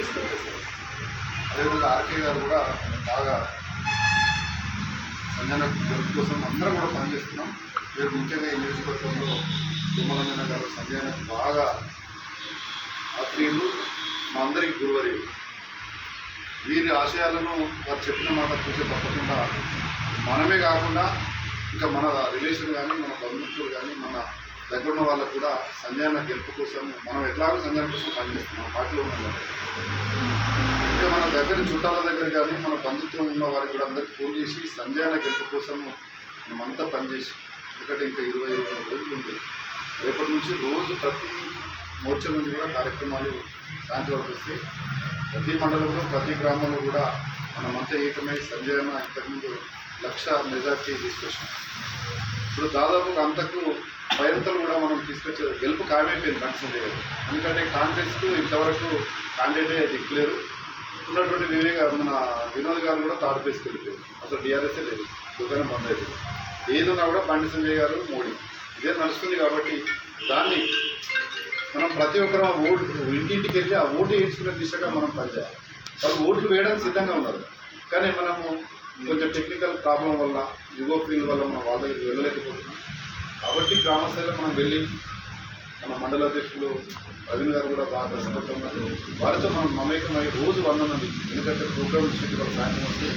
తీసుకెళ్తారు. అదేవిధంగా ఆర్కే గారు కూడా బాగా సంజన గెలుపు కోసం అందరం కూడా పనిచేస్తున్నాం. మీరు ముఖ్యంగా ఈ నియోజకవర్గంలో తుమ్మలంజన గారు సంజయనకు బాగా ఆత్మీయులు, మా అందరికీ గురువరీయులు. వీరి ఆశయాలను వారు చెప్పిన మాట చూసే తప్పకుండా మనమే కాకుండా ఇంకా మన రిలేషన్ కానీ, మన బంధువులు కానీ, మన దగ్గర ఉన్న వాళ్ళకు కూడా సంజయన గెలుపు కోసం మనం ఎట్లాగో సంజయన కోసం పనిచేస్తున్నాం పార్టీలో ఉన్నాం. ఇంకా మన దగ్గర చుట్టాల దగ్గర కానీ, మన బంధుత్వం ఉన్న వారికి కూడా అందరికీ ఫోన్ చేసి సంజయన గెలుపు కోసం మనమంతా పనిచేసి, ఎందుకంటే ఇంకా 20 రోజులు ఉంది. రేపటి నుంచి రోజు ప్రతి మోర్చా నుంచి కూడా కార్యక్రమాలు సాయంత్రం వరకు వస్తాయి. ప్రతి మండలంలో ప్రతి గ్రామంలో కూడా మనమంతా ఏకమై సంజయన ఇంతకుముందు 1,00,000 మెజార్టీ తీసుకొచ్చాం. ఇప్పుడు దాదాపు అంతకు పైరంతలు కూడా మనం తీసుకొచ్చే గెలుపు ఖాయమైపోయింది బండి సంజయ్ గారు. ఎందుకంటే కాంగ్రెస్కు ఇంతవరకు క్యాండిడేటే దిక్కులేరు. ఉన్నటువంటి మన వినోద్ గారు కూడా థర్డ్ ప్లేస్కి వెళ్ళిపోయారు. అసలు టీఆర్ఎస్ఏ లేదు, దుకాణం బంద్ అయిపోయింది. ఏదున్నా కూడా బండి సంజయ్ గారు, మోడీ ఇదే నడుస్తుంది. కాబట్టి దాన్ని మనం ప్రతి ఒక్కరు ఓటు ఇంటింటికి వెళ్ళి ఆ ఓటు వేయించుకునే దిశగా మనం పనిచేయాలి. వాళ్ళు ఓట్లు వేయడానికి సిద్ధంగా ఉన్నారు, కానీ మనము కొంచెం టెక్నికల్ ప్రాబ్లం వల్ల, యుగో ఫీల్డ్ వల్ల మనం వాళ్ళ దగ్గరికి వెళ్ళలేకపోతున్నాం. కాబట్టి గ్రామస్థాయిలో మనం వెళ్ళి మన మండల అధ్యక్షులు రవీంద్ర గారు కూడా బాగా కష్టపడుతున్నారు. వారితో మనం మమేకమై రోజు 100 మంది, ఎందుకంటే ప్రోగ్రామ్ ఇచ్చేది వాళ్ళ సాయంత్రం వస్తే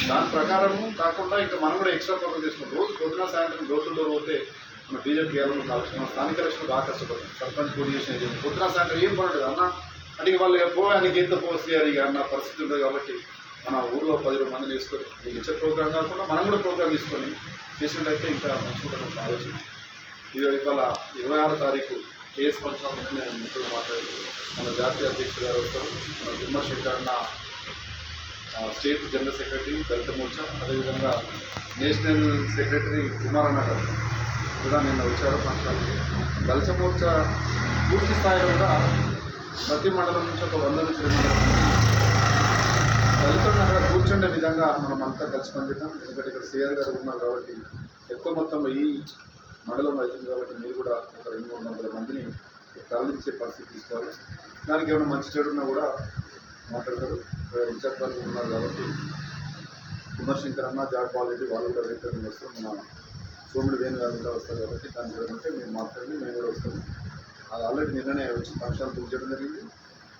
దాని ప్రకారము కాకుండా ఇంకా మనం కూడా ఎక్స్ట్రా ప్రోగ్రామ్ చేసుకుంటాం. రోజు పొద్దున సాయంత్రం డోర్ టు డోర్ పోతే మన బీజేపీ కేవలం కాల్చుకున్నాం. స్థానిక ఎలక్షన్ బాగా కష్టపడతాం. సర్పంచ్ పోటీ చేసిన పొద్దున సాయంత్రం ఏం పడలేదు అన్న అంటే వాళ్ళు పోవడానికి ఎంత పోసేయాలి అన్న పరిస్థితి ఉంటుంది. కాబట్టి మన ఊళ్ళో 10 మందిని వేసుకొని మీకు ఇచ్చే ప్రోగ్రాం కాకుండా మనం కూడా ప్రోగ్రామ్ తీసుకొని చేసినట్టయితే ఇంకా మంచిగా ఆలోచన. ఇవాళ 26వ తారీఖు కేఎస్ ఫంక్షన్ నేను మిత్రులు మాట్లాడి మన జాతీయ అధ్యక్షుడు గారు వస్తారు. మన విమర్శంకర్ అన్న స్టేట్ జనరల్ సెక్రటరీ దళిత మోర్చా, అదేవిధంగా నేషనల్ సెక్రటరీ కుమారన్న గారు కూడా నిన్న వచ్చారు ఫంక్షన్కి. దళిత మోర్చా పూర్తి స్థాయిలో కూడా ప్రతి మండలం నుంచి ఒక 100 నుంచి 200 దళితులను అక్కడ కూర్చుండే విధంగా మనం అంతా కలిసి పనిచేద్దాం. ఎందుకంటే ఇక్కడ సిఆర్ గారు ఉన్నారు కాబట్టి ఎక్కువ మొత్తంలో ఈ మండలం అవుతుంది. కాబట్టి మీరు కూడా ఒక 200-300 మందిని తరలించే పరిస్థితి తీసుకోవాలి. దానికి ఏమైనా మంచి చెడు ఉన్నా కూడా మాట్లాడతారు. ఇన్ఛార్జ్ వాళ్ళు ఉన్నారు కాబట్టి విమర్శంకర్ అన్న, జాగ్పాల్ రెడ్డి వాళ్ళు కూడా రేపు వస్తారు. మన సోముడు వేణు గారు కూడా వస్తారు. కాబట్టి దాని గురించి మేము మాట్లాడి మేము కూడా వస్తాము. అది ఆల్రెడీ నిన్ననే వచ్చి ఫంక్షన్ బుక్ చేయడం జరిగింది.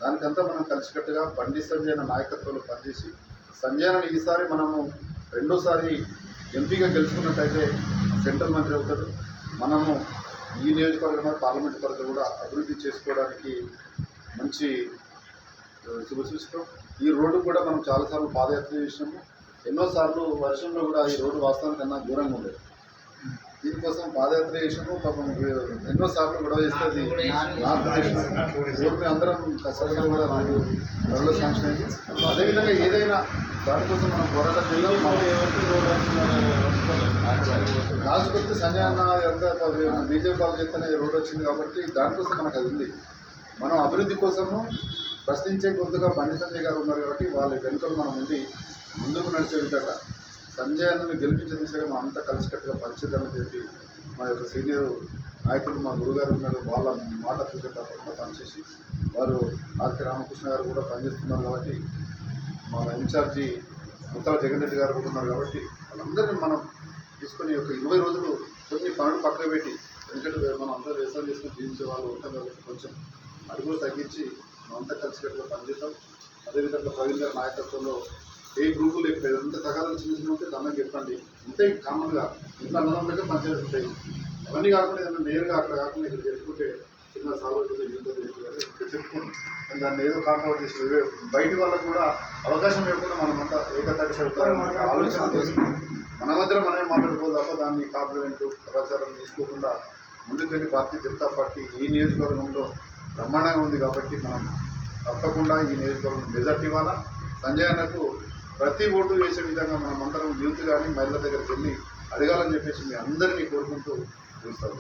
దానికంతా మనం కలిసికట్టుగా బండి సంజయన నాయకత్వంలో పనిచేసి సంజయనని ఈసారి మనము రెండోసారి ఎంపీగా గెలుచుకున్నట్టయితే సెంట్రల్ మంత్రి అవుతాడు. మనము ఈ నియోజకవర్గంలో పార్లమెంట్ పరిధి కూడా అభివృద్ధి చేసుకోవడానికి మంచి శుభసూచకం. ఈ రోడ్డు కూడా మనం చాలాసార్లు పాదయాత్ర చేసినాము. ఎన్నోసార్లు వర్షంలో కూడా ఈ రోడ్డు వాస్తవానికన్నా దూరంగా ఉండేది. దీనికోసం పాదయాత్ర చేసినాము. పాపం ఎన్నోసార్లు గొడవ చేస్తుంది రోడ్డు అందరం కష్టపడి కూడా త్వరలో శాంక్షన్ అయింది. అదేవిధంగా ఏదైనా దానికోసం మనం పోరాటం చేయాలి. రాజుకొస్తే సంజయ్ అన్న ఎంత బీజేపీ వాళ్ళు చెప్తేనే రోడ్డు వచ్చింది కాబట్టి దానికోసం మనకు అది ఉంది. మనం అభివృద్ధి కోసము ప్రశ్నించే కొద్దిగా బండి సంజయ్ గారు ఉన్నారు కాబట్టి వాళ్ళ వెనుకలు మనం ఉండి ముందుకు నడిచే విధంగా సంజయ్ అన్నని గెలిపించే దిశగా మనం అంతా కలిసికట్టుగా పరిచేద్దామని చెప్పి మా యొక్క సీనియర్ నాయకులు మా గురుగారు ఉన్నారు. వాళ్ళ మాట పూజ తప్పకుండా పనిచేసి వారు ఆర్కే రామకృష్ణ గారు కూడా పనిచేస్తున్నారు. కాబట్టి మన ఇన్ఛార్జి ముత్తాల జగన్ రెడ్డి గారు కూడా ఉన్నారు. కాబట్టి వాళ్ళందరినీ మనం తీసుకొని ఒక 20 రోజులు కొన్ని పనులు పక్కన పెట్టి, ఎందుకంటే మనం అందరూ వ్యవసాయం చేసుకుని జీవించే వాళ్ళు ఉంటాం కాబట్టి కొంచెం అడుగులు తగ్గించి మనం అంతా కలిసికట్టుగా పనిచేస్తాం. అదేవిధంగా ప్రవీణ్ గారి నాయకత్వంలో ఏ గ్రూపులు లేకపోతే ఎంత సకాలం చిన్న చిన్న ఉంటే దాన్ని చెప్పండి. అంతే కామన్గా ఇంట్లో అన్నదమ్ములకే పంచాయతీ ఉంటాయి. అవన్నీ కాకుండా ఏదైనా నేరుగా అక్కడ కాకుండా ఇక్కడ చెప్పుకుంటే చిన్న సాగు చెప్పుకుంటాం. దాన్ని ఏదో కాంట్రవర్ట్ చేసి బయట వాళ్ళకు కూడా అవకాశం లేకుండా మనమంతా ఏకతాటి ఆలోచన చేసుకుంటాం. మన మధ్యలో మనమే మాట్లాడుకోవాలి తప్ప దాన్ని కాంప్లిమెంట్ ప్రచారం తీసుకోకుండా ముందుకెళ్ళి భారతీయ జనతా పార్టీ ఈ నియోజకవర్గంలో బ్రహ్మాండంగా ఉంది. కాబట్టి మనం తప్పకుండా ఈ నియోజకవర్గం మెజార్టీ ఇవ్వాలా. సంజయ్ అన్నకు ప్రతి ఓటు వేసే విధంగా మనం అందరం యూత్ కానీ మహిళల దగ్గరికి వెళ్ళి అడగాలని చెప్పేసి మీ అందరినీ కోరుకుంటూ చూస్తాము.